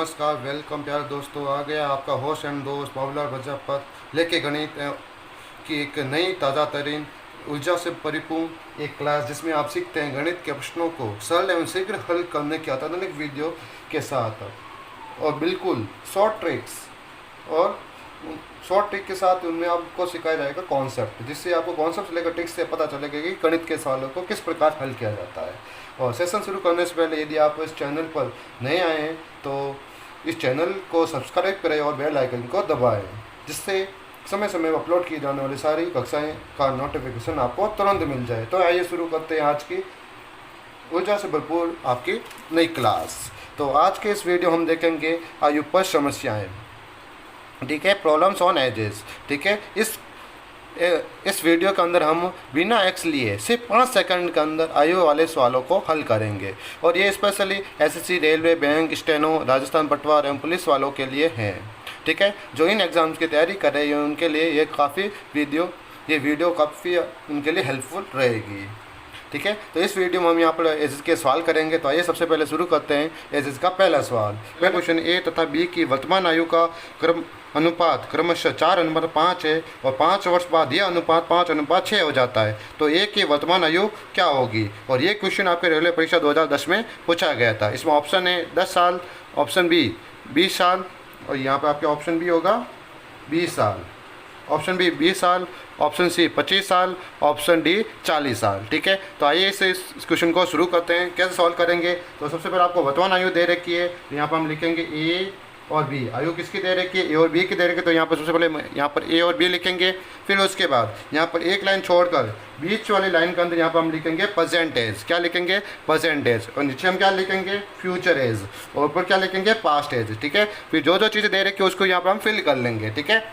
नमस्कार, वेलकम प्यारे दोस्तों। आ गया आपका होस्ट एंड दोस्त बाबूलाल प्रजापत लेके गणित की एक नई ताज़ा तरीन ऊर्जा से परिपूर्ण एक क्लास जिसमें आप सीखते हैं गणित के प्रश्नों को सरल एवं शीघ्र हल करने के अत्याधुनिक वीडियो के साथ और बिल्कुल शॉर्ट ट्रिक्स और शॉर्ट ट्रिक के साथ उनमें आपको सिखाया जाएगा कॉन्सेप्ट, जिससे आपको कॉन्सेप्ट से लेकर ट्रिक्स से पता चलेगा कि गणित के सवालों को किस प्रकार हल किया जाता है। और सेशन शुरू करने से पहले यदि आप इस चैनल पर नए आए हैं तो इस चैनल को सब्सक्राइब करें और बेल आइकन को दबाएं, जिससे समय समय पर अपलोड की जाने वाली सारी कक्षाएं का नोटिफिकेशन आपको तुरंत मिल जाए। तो आइए शुरू करते हैं आज की ऊर्जा से भरपूर आपकी नई क्लास। तो आज के इस वीडियो हम देखेंगे आयु पर समस्याएँ, ठीक है, प्रॉब्लम्स ऑन एजेस। ठीक है, इस वीडियो के अंदर हम बिना एक्स लिए सिर्फ 5 सेकंड के अंदर आयु वाले सवालों को हल करेंगे और ये specially SSC, railway, bank, steno, Rajasthan पटवार एवं पुलिस वालों के लिए हैं। ठीक है, जो इन एग्ज़ाम्स की तैयारी कर रहे हैं उनके लिए ये वीडियो काफ़ी उनके लिए हेल्पफुल रहेगी। ठीक है, तो इस वीडियो में हम यहाँ पर एजेस के सवाल करेंगे। तो आइए सबसे पहले शुरू करते हैं एजेस का पहला सवाल। पहला क्वेश्चन, ए तथा बी की वर्तमान आयु का अनुपात क्रमशः 4:5 है और 5 वर्ष बाद यह अनुपात 5:6 हो जाता है, तो ए की वर्तमान आयु क्या होगी? और ये क्वेश्चन आपके रेलवे परीक्षा 2010 में पूछा गया था। इसमें ऑप्शन है 10 साल, ऑप्शन बी 20 साल और यहाँ पर आपके ऑप्शन बी होगा 20 साल, ऑप्शन बी 20 साल, ऑप्शन सी 25 साल, ऑप्शन डी 40 साल। ठीक है, तो आइए इस क्वेश्चन को शुरू करते हैं। कैसे सॉल्व करेंगे? तो सबसे पहले आपको वर्तमान आयु दे रखी है, तो यहाँ पर हम लिखेंगे ए और बी। आयु किसकी दे रखी है? ए और बी की दे रखी है, तो यहाँ पर सबसे पहले यहाँ पर ए और बी लिखेंगे। फिर उसके बाद यहाँ पर एक लाइन छोड़कर बीच वाली लाइन के अंदर यहाँ पर हम लिखेंगे परसेंटेज। क्या लिखेंगे? परसेंटेज। और नीचे हम क्या लिखेंगे? Future age. और ऊपर क्या लिखेंगे? Past age. ठीक है, फिर जो जो चीज़ें दे रखी है उसको यहाँ पर हम फिल कर लेंगे। ठीक है,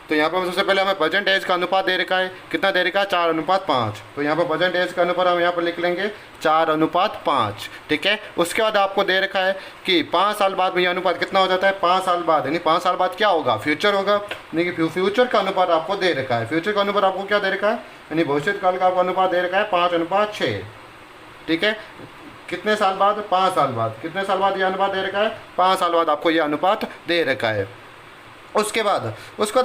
तो यहाँ पर सबसे पहले हमें प्रेजेंट एज का अनुपात दे रखा है। कितना दे रखा है? 4:5। तो यहाँ पर प्रेजेंट एज का अनुपात हम यहाँ पर लिख लेंगे 4:5। ठीक है, उसके बाद आपको दे रखा है कि 5 साल बाद में यह अनुपात कितना हो जाता है? 5 साल बाद, यानी 5 साल बाद क्या होगा? फ्यूचर होगा। यानी कि फ्यूचर का अनुपात आपको दे रखा है। फ्यूचर का अनुपात आपको क्या दे रखा है? यानी भविष्य काल का आपको अनुपात दे रखा है 5:6। ठीक है, कितने साल बाद? 5 साल बाद। कितने साल बाद यह अनुपात दे रखा है? 5 साल बाद आपको यह अनुपात दे रखा है। उसके बाद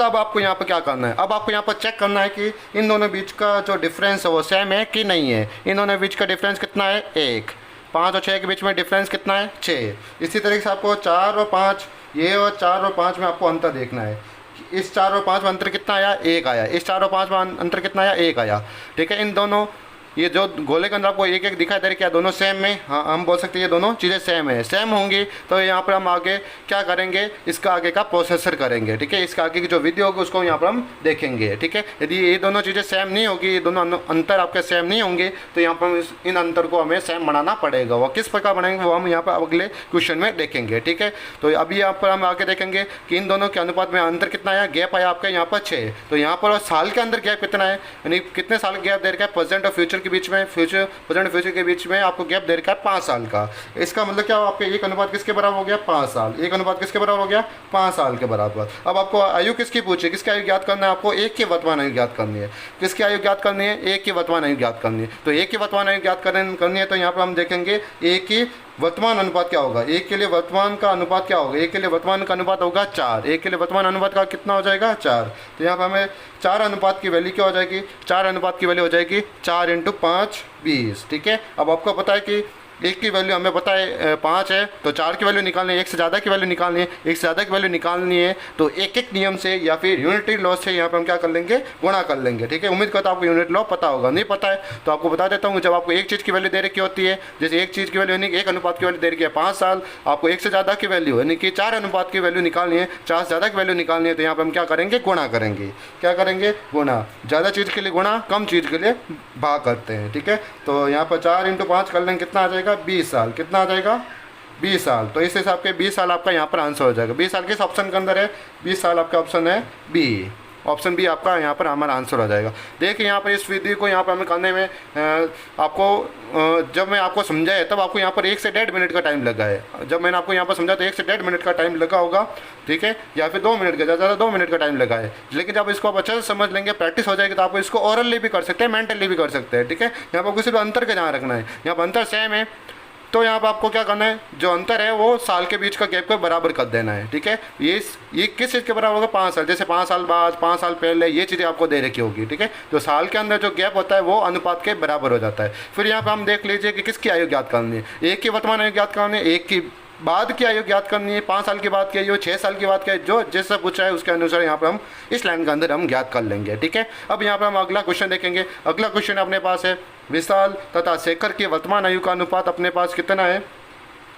अब आपको यहाँ पर क्या करना है? अब आपको यहाँ पर चेक करना है कि इन दोनों बीच का जो डिफरेंस है वो सेम है कि नहीं है। इन दोनों बीच का डिफरेंस कितना है? 1। 5 और 6 के बीच में डिफरेंस कितना है? 6। इसी तरीके से आपको 4 और 5, ये और 4 और 5 में आपको अंतर देखना है। इस 4 और 5 में अंतर कितना आया? 1 आया। इस 4 और 5 में अंतर कितना आया? 1 आया। ठीक है, इन दोनों ये जो गोले के अंदर आपको एक एक दिखाई दे रहा है, क्या दोनों सेम में? हाँ, हम बोल सकते हैं ये दोनों चीज़ें सेम है। सेम होंगी तो यहाँ पर हम आगे क्या करेंगे? इसका आगे का प्रोसेसर करेंगे। ठीक है, इसका आगे की जो वीडियो होगी उसको यहाँ पर हम देखेंगे। ठीक है, यदि ये दोनों चीज़ें सेम नहीं होगी, ये दोनों अंतर आपके सेम नहीं होंगे, तो यहाँ पर इन अंतर को हमें सेम बनाना पड़ेगा। वो किस प्रकार बनाएंगे वो हम यहाँ पर अगले क्वेश्चन में देखेंगे। ठीक है, तो अभी यहाँ पर हम आगे देखेंगे कि इन दोनों के अनुपात में अंतर कितना आया? गैप आया आपका यहाँ पर 6। तो यहाँ पर साल के अंदर गैप कितना है? यानी कितने साल गैप दे रखा है? प्रेजेंट और फ्यूचर के बीच में, प्रेजेंट फ्यूचर के बीच में आपको गैप दे रखा है 5 साल का। इसका मतलब क्या? आपके एक अनुपात किसके बराबर हो गया? 5 साल। एक अनुपात किसके बराबर हो गया? 5 साल के बराबर। अब आपको आयु किसकी पूछी? किसकी आयु ज्ञात करना है? आपको एक की वर्तमान आयु ज्ञात करनी है। किसकी आयु ज्ञात करनी है? एक की वर्तमान आयु ज्ञात करनी है। तो एक की वर्तमान आयु ज्ञात करनी है, तो यहाँ पर हम देखेंगे एक की वर्तमान अनुपात क्या होगा? एक के लिए वर्तमान का अनुपात क्या होगा? एक के लिए वर्तमान का अनुपात होगा 4। एक के लिए वर्तमान अनुपात का कितना हो जाएगा? 4। तो यहाँ पर हमें 4 अनुपात की वैल्यू क्या हो जाएगी? 4 अनुपात की वैल्यू हो जाएगी 4 × 5 20। ठीक है, अब आपको पता है कि एक की वैल्यू हमें पता है 5 है, तो 4 की वैल्यू निकालनी है, एक से ज़्यादा की वैल्यू निकालनी है। एक से ज़्यादा की वैल्यू निकालनी है तो एक एक नियम से या फिर यूनिटरी लॉ से यहाँ पर हम क्या कर लेंगे? गुणा कर लेंगे। ठीक है, उम्मीद करता हूँ आपको यूनिट लॉ पता होगा। नहीं पता है तो आपको बता देता हूँ। जब आपको एक चीज़ की वैल्यू दे रखी होती है, जैसे एक चीज़ की वैल्यू यानी एक अनुपात की वैल्यू दे रखी है 5 साल, आपको एक से ज़्यादा की वैल्यू यानी कि 4 अनुपात की वैल्यू निकालनी है, 4 से ज़्यादा की वैल्यू निकालनी है, तो यहाँ पर हम क्या करेंगे? गुणा करेंगे। क्या करेंगे? गुणा। ज़्यादा चीज़ के लिए गुणा, कम चीज़ के लिए भाग करते हैं। ठीक है, तो यहाँ पर 4 × 5 कर लेंगे, कितना आ जाएगा? 20 साल। कितना आ जाएगा? 20 साल। तो इस हिसाब के 20 साल आपका यहाँ पर आंसर हो जाएगा। 20 साल किस ऑप्शन के अंदर है? 20 साल आपका ऑप्शन है बी। ऑप्शन बी आपका यहाँ पर हमारा आंसर हो जाएगा। देखिए यहाँ पर इस वीडियो को यहाँ पर हमें करने में आपको जब मैं आपको समझाया तब आपको यहाँ पर 1 से 1.5 मिनट का टाइम लगा है। जब मैंने आपको यहाँ पर समझा तो 1 से 1.5 मिनट का टाइम लगा होगा। ठीक है, या फिर 2 मिनट का, ज़्यादा 2 मिनट का टाइम लगा है। लेकिन जब इसको आप अच्छे से समझ लेंगे, प्रैक्टिस हो जाएगी, तो आप इसको ओरली भी कर सकते हैं, मेंटली भी कर सकते हैं। ठीक है, यहाँ पर किसी भी अंतर का ध्यान रखना है। यहाँ पर अंतर सेम है तो यहाँ पर आपको क्या करना है, जो अंतर है वो साल के बीच का गैप को बराबर कर देना है। ठीक है, ये किस चीज़ के बराबर होगा, 5 साल, जैसे 5 साल बाद, 5 साल पहले, ये चीज़ें आपको दे रखी होगी। ठीक है, तो साल के अंदर जो गैप होता है वो अनुपात के बराबर हो जाता है। फिर यहाँ पर हम देख लीजिए कि किसकी आयु ज्ञात करनी है, एक की वर्तमान आयु ज्ञात करनी है, एक की बाद की आयु ज्ञात करनी है, 5 साल की बात की आयु, 6 साल की बात की, जो जैसा पूछा है उसके अनुसार यहाँ पर हम इस लाइन के अंदर हम ज्ञात कर लेंगे। ठीक है, अब यहाँ पर हम अगला क्वेश्चन देखेंगे। अगला क्वेश्चन अपने पास है, विशाल तथा शेखर की वर्तमान आयु का अनुपात अपने पास कितना है,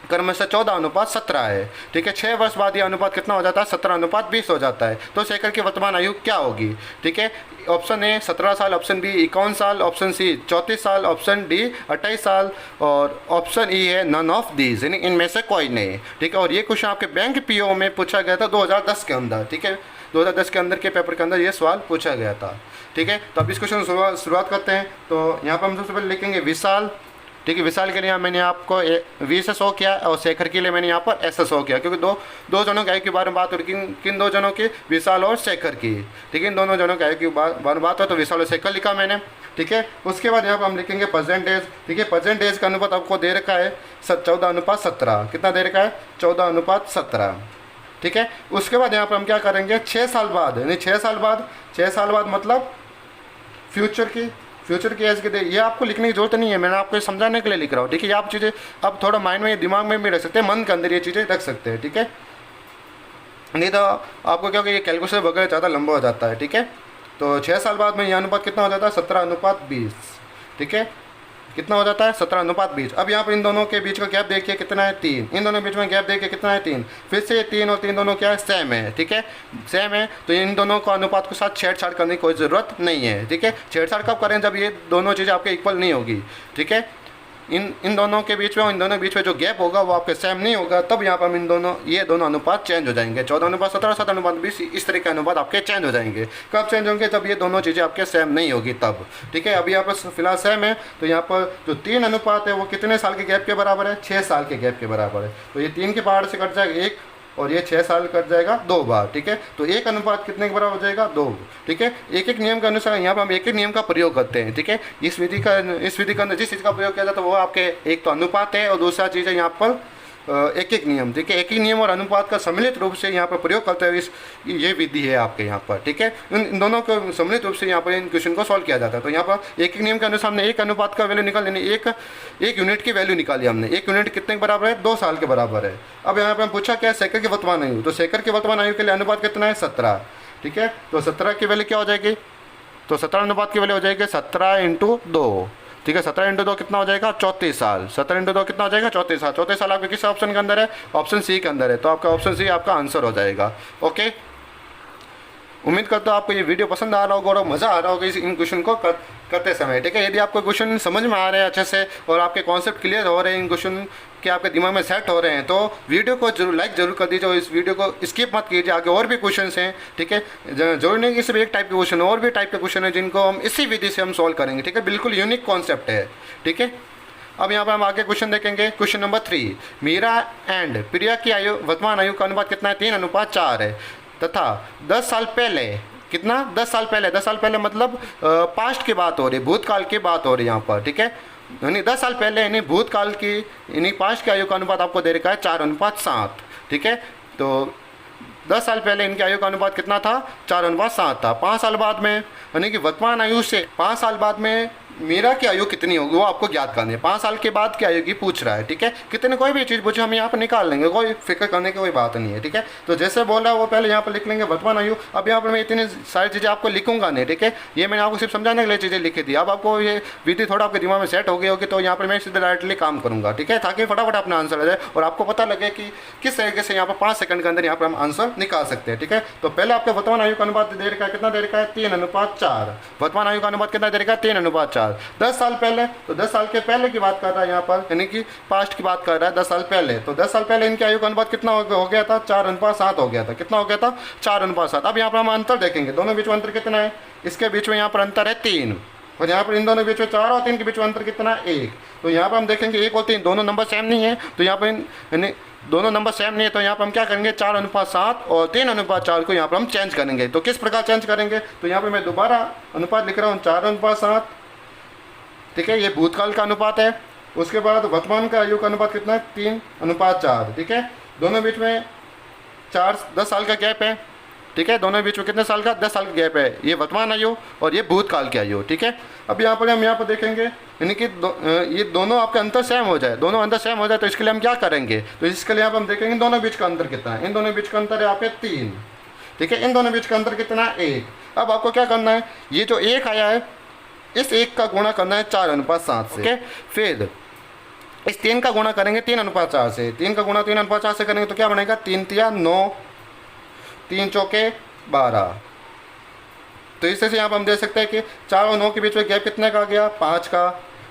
क्रमशः 14:17 है। ठीक है, 6 वर्ष बाद ये अनुपात कितना हो जाता है, 17:20 हो जाता है। तो शेखर की वर्तमान आयु क्या होगी। ठीक है, ऑप्शन ए 17 साल, ऑप्शन बी 51 साल, ऑप्शन सी 34 साल, ऑप्शन डी 28 साल और ऑप्शन ई है नन ऑफ दीज, यानी इनमें से कोई नहीं। ठीक है, और ये क्वेश्चन आपके बैंक पीओ में पूछा गया था 2010 के अंदर। ठीक है, 2010 के अंदर के पेपर के अंदर ये सवाल पूछा गया था। ठीक है, तो अब इस क्वेश्चन शुरुआत करते हैं। तो यहाँ पर हम सबसे पहले लिखेंगे विशाल। ठीक है, विशाल के लिए मैंने आपको वी से शो किया और शेखर के लिए मैंने यहाँ पर एस से शो किया, क्योंकि दो जनों की आयु के बारे में बात हो रही, किन दो जनों की, विशाल और शेखर की। ठीक है, इन दोनों जनों की आयु के बारे में बात हो तो विशाल और शेखर लिखा मैंने। ठीक है, उसके बाद यहाँ पर हम लिखेंगे परसेंटेज। ठीक है, परसेंटेज का अनुपात आपको दे रखा है 14:17। कितना दे रखा है, 14:17। ठीक है, उसके बाद यहाँ पर हम क्या करेंगे, 6 साल बाद, यानी 6 साल बाद मतलब फ्यूचर की एज के दे, ये आपको लिखने की जरूरत नहीं है, मैंने आपको समझाने के लिए लिख रहा हूँ। ठीक है, ये आप चीज़ें अब थोड़ा माइंड में, दिमाग में भी रख सकते हैं, मन के अंदर ये चीज़ें रख सकते हैं। ठीक है, नहीं तो आपको क्या होगा, ये कैलकुलेशन वगैरह ज़्यादा लंबा हो जाता है। ठीक है, तो 6 साल बाद में ये अनुपात कितना हो जाता है, 17:20। ठीक है, कितना हो जाता है, 17:20। अब यहाँ पर इन दोनों के बीच का गैप देखिए कितना है, 3। इन दोनों के बीच में गैप देखिए कितना है, 3। फिर से 3 और 3 दोनों क्या है, सेम है। ठीक है, सेम है, तो इन दोनों को अनुपात के साथ छेड़छाड़ करने की कोई ज़रूरत नहीं है। ठीक है, छेड़छाड़ कब करें, जब ये दोनों चीज़ें आपके इक्वल नहीं होगी। ठीक है, इन दोनों के बीच में, इन दोनों के बीच में जो गैप होगा वो आपके सेम नहीं होगा, तब यहाँ पर ये दोनों अनुपात चेंज हो जाएंगे। 14:17, 7:20, इस तरह के अनुपात आपके चेंज हो जाएंगे। कब चेंज होंगे, जब ये दोनों चीज़ें आपके सेम नहीं होगी तब। ठीक है, अभी यहाँ पर फिलहाल सेम है, तो यहाँ पर जो 3 अनुपात है वो कितने साल के गैप के बराबर है, 6 साल के गैप के बराबर है। तो ये 3 के पहाड़ से कट जाएगा 1 और ये 6 साल कट जाएगा 2 बार। ठीक है, तो 1 अनुपात कितने के बराबर हो जाएगा, 2। ठीक है, एक नियम के अनुसार यहाँ पर हम एक नियम का प्रयोग करते हैं। ठीक है, इस विधि का अंदर जिस चीज़ का प्रयोग किया जाता है वो आपके एक तो अनुपात है और दूसरा चीज़ है यहाँ पर एक नियम। ठीक है, एक ही नियम और अनुपात का सम्मिलित रूप से यहाँ पर प्रयोग करते हुए ये विधि है आपके यहाँ पर। ठीक है, इन दोनों को सम्मिलित रूप से यहाँ पर इन क्वेश्चन को सॉल्व किया जाता है। तो यहाँ पर एक ही नियम के अनुसार हमने एक अनुपात का वैल्यू निकाल, यानी एक यूनिट की वैल्यू निकाली हमने। 1 यूनिट कितने के बराबर है, 2 साल के बराबर है। अब यहाँ पर हम पूछा क्या है, शेखर की वर्तमान आयु, तो शेखर की वर्तमान आयु के लिए अनुपात कितना है, 17। ठीक है, तो 17 की वैल्यू क्या हो जाएगी, तो 17 अनुपात की वैल्यू हो जाएगी 17 × 2। ठीक है, 17 × 2 कितना हो जाएगा, 34 साल। 17 × 2 कितना हो जाएगा, 34 साल। 34 साल आपके किस ऑप्शन के अंदर है, ऑप्शन सी के अंदर है, तो आपका ऑप्शन सी आपका आंसर हो जाएगा। ओके, उम्मीद करता हूँ आपको ये वीडियो पसंद आ रहा होगा और मज़ा आ रहा होगा इन क्वेश्चन को करते समय। ठीक है, यदि आपको क्वेश्चन समझ में आ रहे हैं अच्छे से और आपके कॉन्सेप्ट क्लियर हो रहे हैं, इन क्वेश्चन के आपके दिमाग में सेट हो रहे हैं, तो वीडियो को जरूर लाइक जरूर कर दीजिए और इस वीडियो को स्किप मत कीजिए। आगे और भी क्वेश्चन हैं। ठीक है, जरूर नहीं कि सिर्फ एक टाइप के क्वेश्चन, और भी टाइप के क्वेश्चन है जिनको हम इसी विधि से हम सॉल्व करेंगे। ठीक है, बिल्कुल यूनिक कॉन्सेप्ट है। ठीक है, अब यहाँ पर हम आगे क्वेश्चन देखेंगे। क्वेश्चन नंबर 3, मीरा एंड प्रिया की आयु, वर्तमान आयु का अनुपात कितना है, 3:4 है, तथा 10 साल पहले कितना, 10 साल पहले, 10 साल पहले मतलब पास्ट की बात हो रही है, भूतकाल की बात हो रही है यहाँ पर। ठीक है, यानी 10 साल पहले, यानी भूतकाल की, यानी पास्ट की आयु का अनुपात आपको दे रखा है 4:7। ठीक है, तो 10 साल पहले इनकी आयु का अनुपात कितना था, 4:7 था। 5 साल बाद में, यानी कि वर्तमान आयु से 5 साल बाद में मीरा की आयु कितनी होगी वो आपको ज्ञात करनी है। 5 साल के बाद की आयु की पूछ रहा है। ठीक है, कितने कोई भी चीज़ पूछे हम यहाँ पर निकाल लेंगे, कोई फिक्र करने की कोई बात नहीं है। ठीक है, तो जैसे बोल रहा है वो पहले यहाँ पर लिख लेंगे वर्तमान आयु। अब यहाँ पर मैं इतनी सारी चीज़ें आपको लिखूंगा नहीं। ठीक है, ये मैंने आपको सिर्फ समझाने के लिए चीज़ें लिखी थी। अब आपको ये विधि थोड़ा आपके दिमाग में सेट हो गई होगी, तो यहाँ पर मैं सीधे डायरेक्टली काम करूँगा। ठीक है, ताकि फटाफट अपना आंसर आ जाए और आपको पता लगे कि किस तरीके से यहाँ पर 5 सेकंड के अंदर यहाँ पर हम आंसर निकाल सकते हैं। ठीक है, तो पहले आपके वर्तमान आयु का अनुपात दे रखा है, कितना दे रखा है, 3:4। वर्तमान आयु का अनुपात कितना दे रखा है, 3:4। 10 साल पहले, तो 10 साल के पहले की बात कर रहा है यहाँ पर, यानी कि पास्ट की बात कर रहा है, 10 साल पहले। तो 10 साल पहले इनकी आयु का अनुपात कितना हो गया था, 4:7 हो गया था। कितना हो गया था, 4:7। अब यहाँ पर हम अंतर देखेंगे, दोनों बीच में अंतर कितना है, इसके बीच में यहाँ पर अंतर है 3, और यहाँ पर इन दोनों के बीच में 4 और 3 के बीच में अंतर कितना है, 1। तो यहाँ पर हम देखेंगे 1 और 3 दोनों नंबर सेम नहीं है, तो यहाँ पर यानी दोनों नंबर सेम नहीं है, तो यहाँ पर हम क्या करेंगे, 4:7 और 3:4 को यहाँ पर हम चेंज करेंगे। तो किस प्रकार चेंज करेंगे, तो यहाँ पर मैं दोबारा अनुपात लिख रहा हूँ 4:7। ठीक है, ये भूतकाल का अनुपात है, उसके बाद वर्तमान का आयु का अनुपात कितना है, 3:4, ठीक है। दोनों बीच में 10 साल का गैप है, ठीक है। दोनों बीच में कितने साल का, 10 साल का गैप है। ये वर्तमान आयु और ये भूतकाल की आयु, ठीक है। अब यहाँ पर हम यहाँ पर देखेंगे यानी कि ये दोनों आपके अंतर सेम हो जाए, दोनों अंतर सेम हो जाए तो इसके लिए हम क्या करेंगे, तो इसके लिए यहाँ पर हम देखेंगे दोनों बीच का अंतर कितना है। इन दोनों बीच का अंतर है आपके 3, ठीक है। इन दोनों बीच का अंतर कितना है, 1। अब आपको क्या करना है, ये जो 1 आया है इस 1 का गुणा करना है 4:7 से, ओके। फिर इस 3 का गुणा करेंगे 3:4 से, 3 का गुणा 3:4 से करेंगे तो क्या बनेगा, 3 तिया 9, 3 चौके 12। तो इससे यहाँ पर हम देख सकते हैं कि 4 और 9 के बीच में गैप कितने का आ गया, 5 का,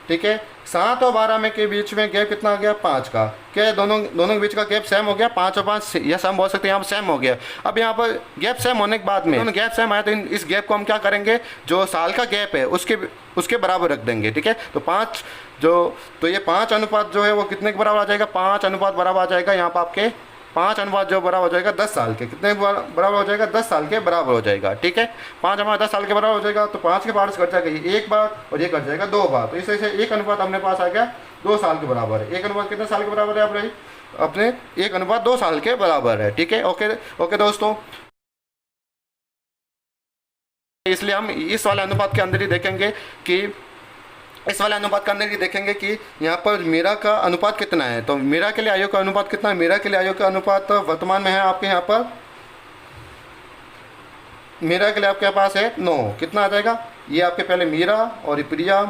ठीक है। 7 और 12 में के बीच में गैप कितना आ गया, 5 का। क्या है, दोनों के बीच का गैप सेम हो गया, 5 और 5, यस हम बोल सकते हैं यहाँ पर सेम हो गया। अब यहाँ पर गैप सेम होने के बाद में दोनों गैप सेम आया तो इस गैप को हम क्या करेंगे, जो साल का गैप है उसके बराबर रख देंगे, ठीक है। तो ये 5 अनुपात जो है वो कितने के बराबर आ जाएगा, 5 अनुपात बराबर आ जाएगा यहाँ पर आपके 5 अनुपात जो बराबर हो जाएगा 10 साल के, कितने बराबर हो जाएगा, 10 साल के बराबर हो जाएगा, ठीक है। 5 हमारा 10 साल के बराबर हो जाएगा तो 5 के पार्ट्स कट जाएगा, ये 1 बार और ये कट जाएगा 2 बार। तो इस से 1 अनुपात अपने पास आ गया 2 साल के बराबर है। 1 अनुपात कितने साल के बराबर है आप अपने 1 अनुपात 2 साल के बराबर है, ठीक है। ओके दोस्तों, इसलिए हम इस वाले अनुपात के अंदर ही देखेंगे कि यहाँ पर मीरा का अनुपात कितना है। तो मीरा के लिए आयु का अनुपात कितना है, मीरा के लिए आयु का अनुपात वर्तमान में है आपके यहाँ पर, मीरा के लिए आपके पास है 9। कितना आ जाएगा, ये आपके पहले मीरा और प्रिया,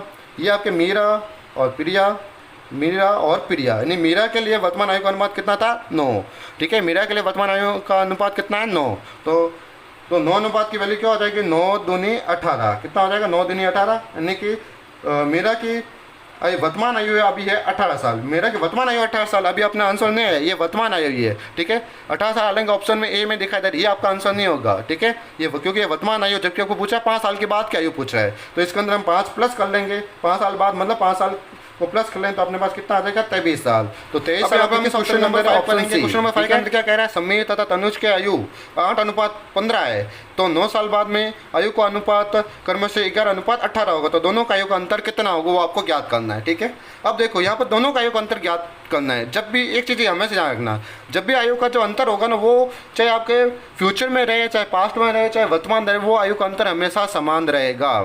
ये आपके मीरा और प्रिया, यानी मीरा के लिए वर्तमान आयु का अनुपात कितना था, 9, ठीक है। मीरा के लिए वर्तमान आयु का अनुपात कितना है, 9। तो 9 अनुपात की वैल्यू क्या हो जाएगी, 9 दूनी 18। कितना हो जाएगा, 9 दूनी 18, यानी कि मेरा की वर्तमान आयु है अभी है 18 साल। मेरा की वर्तमान आयु 18 साल, अभी अपना आंसर नहीं है, ये वर्तमान आयु ही है, ठीक है। 18 साल डालेंगे ऑप्शन में ए में दिखाई दे रही है, ये आपका आंसर नहीं होगा, ठीक है। ये क्योंकि ये वर्तमान आयु, जबकि आपको पूछा 5 साल के बाद की आयु पूछ रहा है, तो इसके अंदर हम 5 प्लस कर लेंगे, 5 साल बाद मतलब 5 साल को प्लस कर लें तो अपने पास कितना आ जाएगा, 23 साल। तो 23 साल हम क्वेश्चन नंबर 5 करेंगे। क्वेश्चन नंबर 5 के अंदर क्या कह रहा है, समीर तथा तनुज के आयु 8:15 है, तो 9 साल बाद में आयु का अनुपात क्रमशः 11:18 होगा। तो दोनों का आयु का अंतर कितना होगा वो आपको ज्ञात करना है, ठीक है। अब देखो यहाँ पर दोनों का आयु का अंतर ज्ञात करना है। जब भी एक चीज़ हमें से ध्यान रखना, जब भी आयु का जो अंतर होगा ना, वो चाहे आपके फ्यूचर में रहे, चाहे पास्ट में रहे, चाहे वर्तमान रहे, वो आयु का अंतर हमेशा समान रहेगा।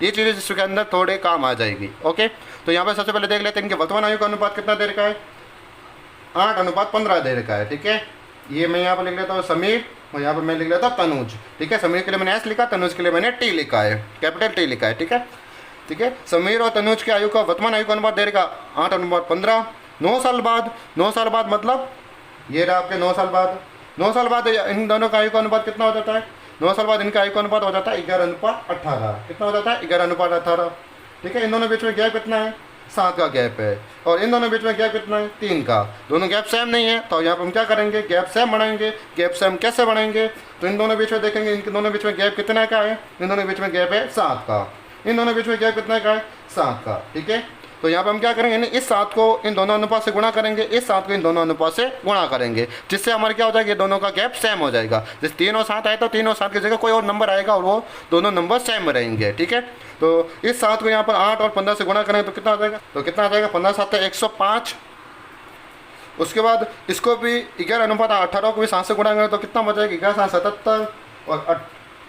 ये चीज़ें जिसके अंदर थोड़े काम आ जाएगी, ओके। तो यहाँ पे सबसे पहले देख लेते हैं कि वर्तमान आयु का अनुपात कितना दे रखा है, 8:15 दे रखा है, ठीक है। ये मैं यहाँ पर लिख लेता हूँ समीर और यहाँ पर मैं लिख लेता हूँ तनुज, ठीक है। समीर के लिए मैंने एस लिखा, तनुज के लिए मैंने टी लिखा है, कैपिटल टी लिखा है, ठीक है। समीर और तनुज के आयु का वर्तमान आयु का अनुपात दे रखा 8:15। 9 साल बाद मतलब ये रहा आपके 9 साल बाद इन दोनों का आयु का अनुपात कितना हो जाता है, 9 साल बाद इनका आयु का अनुपात हो जाता है 11:18। कितना हो जाता है, 11:18, ठीक है। इन दोनों बीच में गैप कितना है, 7 का गैप है, और इन दोनों बीच में गैप कितना है, 3 का। दोनों गैप सेम नहीं है, तो यहाँ पर हम क्या करेंगे, गैप सेम बनाएंगे। गैप सेम कैसे बनाएंगे, तो इन दोनों बीच में देखेंगे, इन दोनों बीच में गैप कितना का है, इन दोनों बीच में गैप है 7 का। इन दोनों बीच में गैप कितना का है, 7 का, ठीक है। तो यहाँ पर हम क्या करेंगे, इस 7 को इन दोनों अनुपात से गुणा करेंगे, इस 7 को इन दोनों अनुपात से गुणा करेंगे, जिससे हमारे क्या हो जाएगा, दोनों का गैप सेम हो जाएगा। जैसे 3 और 7 आए तो 3 और 7 की जगह कोई और नंबर आएगा और वो दोनों नंबर सेम रहेंगे, ठीक है। तो इस 7 को यहाँ पर 8 और 15 से गुणा करेंगे तो कितना आ जाएगा, 15 7 105। उसके बाद इसको भी 11:18 को भी 7 से गुणा करेंगे तो कितना बचेगा, 11 77 और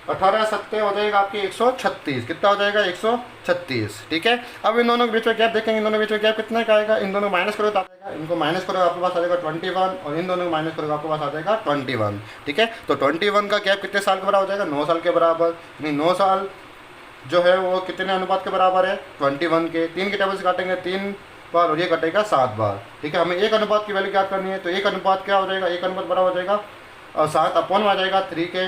18 7 हो जाएगा आपकी 136। कितना हो जाएगा, 136, ठीक है। अब इन दोनों के बीच में गैप देखेंगे, इन दोनों के बीच में गैप कितने का आएगा, इन दोनों माइनस करो तो आ जाएगा, इनको माइनस करो आपके पास आ जाएगा 21, और इन दोनों को माइनस करो आपके पास आ जाएगा 21, ठीक है। तो 21 का गैप कितने साल के बराबर हो जाएगा, 9 साल के बराबर। यानी 9 साल जो है वो कितने अनुपात के बराबर है, 21 के। 3 के टेबल से काटेंगे 3 बार और ये कटेगा 7 बार, ठीक है। हमें एक अनुपात की वैल्यू ज्ञात करनी है, तो एक अनुपात क्या हो जाएगा, एक अनुपात बराबर हो जाएगा और 7 अपॉन में आ जाएगा 3 के,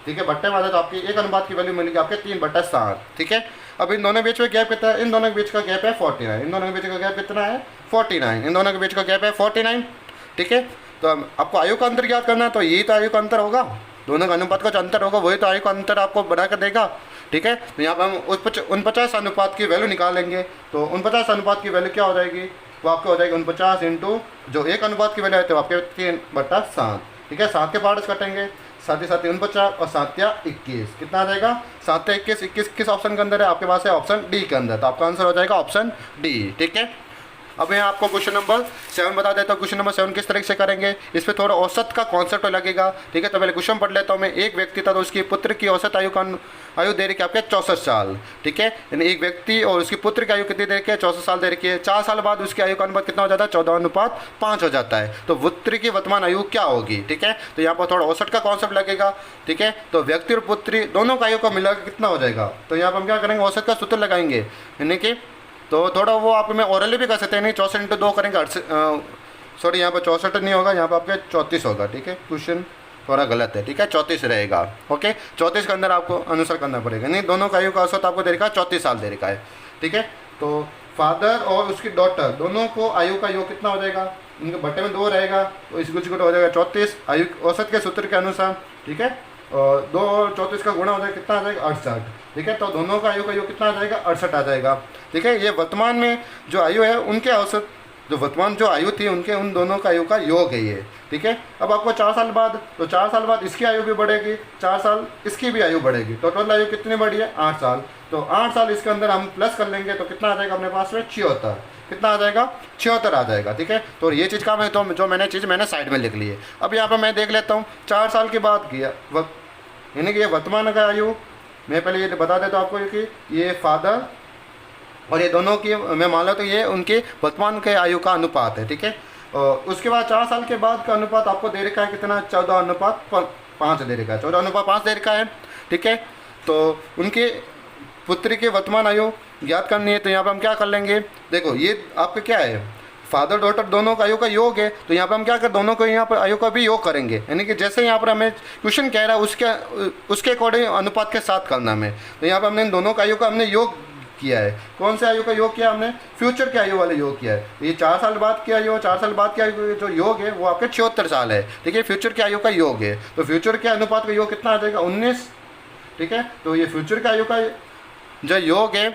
ठीक है। बट्टे में आ जाए तो आपकी एक अनुपात की वैल्यू मिलेगी आपके 3/7, ठीक है। अब इन दोनों बीच में गैप कितना है, इन दोनों के बीच का गैप है 49। इन दोनों के बीच का गैप कितना है, 49। इन दोनों के बीच का गैप है 49, ठीक है। तो आपको आयु का अंतर ज्ञात करना है, तो यही तो आयु का अंतर होगा, दोनों का अनुपात का जो अंतर होगा वही तो आयु का अंतर आपको बना कर देगा, ठीक है। तो यहाँ पर हम 49 अनुपात की वैल्यू निकालेंगे, तो 49 अनुपात की वैल्यू क्या हो जाएगी, वो आपको हो जाएगी 49 इंटू जो एक अनुपात की वैल्यू है तो आपके 3/7, ठीक है। 7 के पार्ट्स कटेंगे, 7 7 49 और 7 21, कितना आ जाएगा, 7 21 किस ऑप्शन के अंदर है आपके पास है, ऑप्शन डी के अंदर। तो आपका आंसर हो जाएगा ऑप्शन डी, ठीक है। अब यहाँ आपको क्वेश्चन नंबर 7 बता देता हूँ। क्वेश्चन नंबर 7 किस तरीके से करेंगे, इस पर थोड़ा औसत का कॉन्सेप्ट लगेगा, ठीक है। तो पहले क्वेश्चन पढ़ लेता हूँ मैं। एक व्यक्ति था तो उसकी पुत्र की औसत आयु दे रखी है आपके 64 साल, ठीक है। यानी एक व्यक्ति और उसकी पुत्र की आयु कितनी दे रखी है, 64 साल दे रखी है। 4 साल बाद उसकी आयु का अनुपात कितना हो जाता है, 14:5 हो जाता है। तो पुत्र की वर्तमान आयु क्या होगी, ठीक है। तो यहाँ पर थोड़ा औसत का कॉन्सेप्ट लगेगा, ठीक है। तो व्यक्ति और पुत्री दोनों का आयु का मिलाकर कितना हो जाएगा, तो यहाँ पर हम क्या करेंगे, औसत का सूत्र लगाएंगे, यानी कि तो थोड़ा वो आप में ओरली भी कर सकते हैं, नहीं 64 × 2 करेंगे, सॉरी यहाँ पर 64 नहीं होगा, यहाँ पर आपके 34 होगा, ठीक है। क्वेश्चन थोड़ा गलत है, ठीक है, 34 रहेगा, ओके। 34 के अंदर आपको अनुसार करना पड़ेगा, नहीं दोनों का आयु का औसत आपको दे रखा है 34 साल दे रखा है, ठीक है। तो फादर और उसकी डॉटर दोनों को आयु का योग कितना हो जाएगा, इनके बट्टे में 2 रहेगा तो इस कुछ हो जाएगा 34 आयु औसत के सूत्र के अनुसार, ठीक है। और 2 और 34 का गुणा हो जाएगा, कितना आ जाएगा 68, ठीक है। तो दोनों का आयु का योग कितना आ जाएगा 68 आ जाएगा, ठीक है। ये वर्तमान में जो आयु है उनके औसत, जो वर्तमान जो आयु थी उनके उन दोनों का आयु का योग है ये, ठीक है। अब आपको 4 साल बाद, तो 4 साल बाद इसकी आयु भी बढ़ेगी, 4 साल इसकी भी आयु बढ़ेगी, तो टोटल आयु कितनी बढ़ी है 8 साल। तो 8 साल इसके अंदर हम प्लस कर लेंगे तो कितना आ जाएगा अपने पास में 76, कितना आ जाएगा 76 आ जाएगा, ठीक है। तो ये चीज़ का मैं तो जो मैंने चीज़ मैंने साइड में लिख ली है। अब यहाँ पर मैं देख लेता हूँ 4 साल के बाद किया यानी कि ये वर्तमान का आयु, मैं पहले ये बता देता हूँ आपको कि ये फादर और ये दोनों की मैं मान लो तो ये उनके वर्तमान के आयु का अनुपात है, ठीक है। और उसके बाद 4 साल के बाद का अनुपात आपको दे रखा है कितना, 14:5 दे रखा है, 14:5 दे रखा है, ठीक है। तो उनके पुत्री की वर्तमान आयु ज्ञात करनी है, तो यहाँ पर हम क्या कर लेंगे, देखो ये आपका क्या है, फादर डॉटर दोनों का आयु का योग है, तो यहाँ पर हम क्या कर दोनों को यहाँ पर आयु का भी योग करेंगे, यानी कि जैसे यहाँ पर हमें क्वेश्चन कह रहा है उसके अकॉर्डिंग अनुपात के साथ करना हमें। तो यहाँ पर हमने इन दोनों का आयु का हमने योग किया है। कौन से आयु का योग किया हमने, फ्यूचर के आयु वाले योग किया है। ये 4 साल बाद की आयु, 4 साल बाद की आयु जो योग है वो आपके 74 साल है, ठीक है। फ्यूचर के आयु का योग है, तो फ्यूचर के अनुपात का योग कितना आ जाएगा 19, ठीक है। तो ये फ्यूचर के आयु का जो योग है,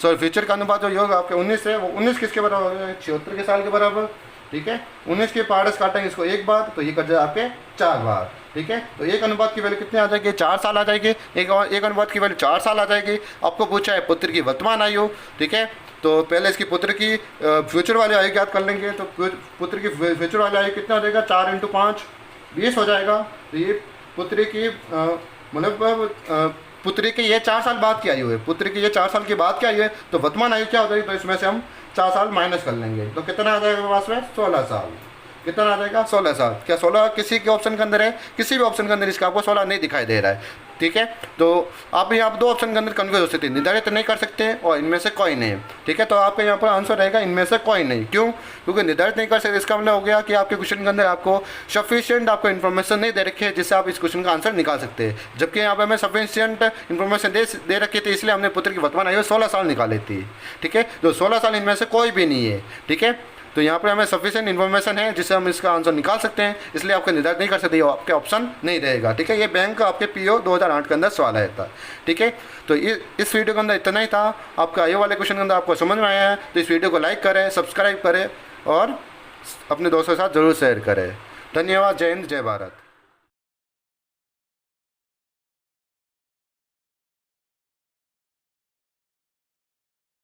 सॉरी फ्यूचर का अनुपात जो योग आपके 19 है, वो 19 किसके बराबर है, 76 के साल के बराबर, ठीक है। 19 के पार्ट्स काटेंगे इसको एक बार, तो ये कर जाए आपके 4 बार, ठीक है। तो एक अनुपात की वैल्यू कितनी आ जाएगी, 4 साल आ जाएगी। एक अनुपात की वैल्यू 4 साल आ जाएगी। आपको पूछा है पुत्र की वर्तमान आयु, ठीक है। तो पहले इसकी पुत्र की फ्यूचर वाली आयु याद कर लेंगे, तो पुत्र की फ्यूचर वाली आयु कितना हो जाएगा, 4 × 5 20 हो जाएगा। तो ये पुत्री की मतलब पुत्री की ये 4 साल बाद की आयु है, पुत्री की ये 4 साल के बाद की आयु है, तो वर्तमान आयु क्या हो जाएगी, तो इसमें से हम 4 साल माइनस कर लेंगे, तो कितना आ जाएगा पास में 16 साल, कितना आ जाएगा 16 साल। क्या 16 किसी के ऑप्शन के अंदर है, किसी भी ऑप्शन के अंदर इसका आपको 16 नहीं दिखाई दे रहा है, ठीक है। तो आप यहाँ पर 2 ऑप्शन के अंदर कन्फ्यूज हो सकते हैं, निर्धारित नहीं कर सकते हैं और इनमें से कोई नहीं, ठीक है। तो आपके यहाँ पर आंसर रहेगा इनमें से कोई नहीं। क्यों, क्योंकि निर्धारित नहीं कर सकते, इसका मतलब हो गया कि आपके क्वेश्चन के अंदर आपको सफिशिएंट आपको इन्फॉर्मेशन नहीं दे रखी है जिससे आप इस क्वेश्चन का आंसर निकाल सकते हैं। जबकि यहाँ पर हमें सफिशिएंट इन्फॉर्मेशन दे रखी थी, इसलिए हमने पुत्र की वर्तमान आयु 16 साल निकाली थी, ठीक है। तो 16 साल इनमें से कोई भी नहीं है, ठीक है। तो यहाँ पर हमें सफिशिएंट इन्फॉर्मेशन है जिससे हम इसका आंसर निकाल सकते हैं, इसलिए आपके निर्धारित नहीं कर सकते, आपके ऑप्शन नहीं रहेगा, ठीक है। ये बैंक का आपके PO 2008 के अंदर सवाल आया था, ठीक है। तो इस वीडियो के अंदर इतना ही था। आपका आयु वाले क्वेश्चन के अंदर आपको समझ में आया है तो इस वीडियो को लाइक करें, सब्सक्राइब करें और अपने दोस्तों के साथ ज़रूर शेयर करें। धन्यवाद। जय हिंद, जय भारत।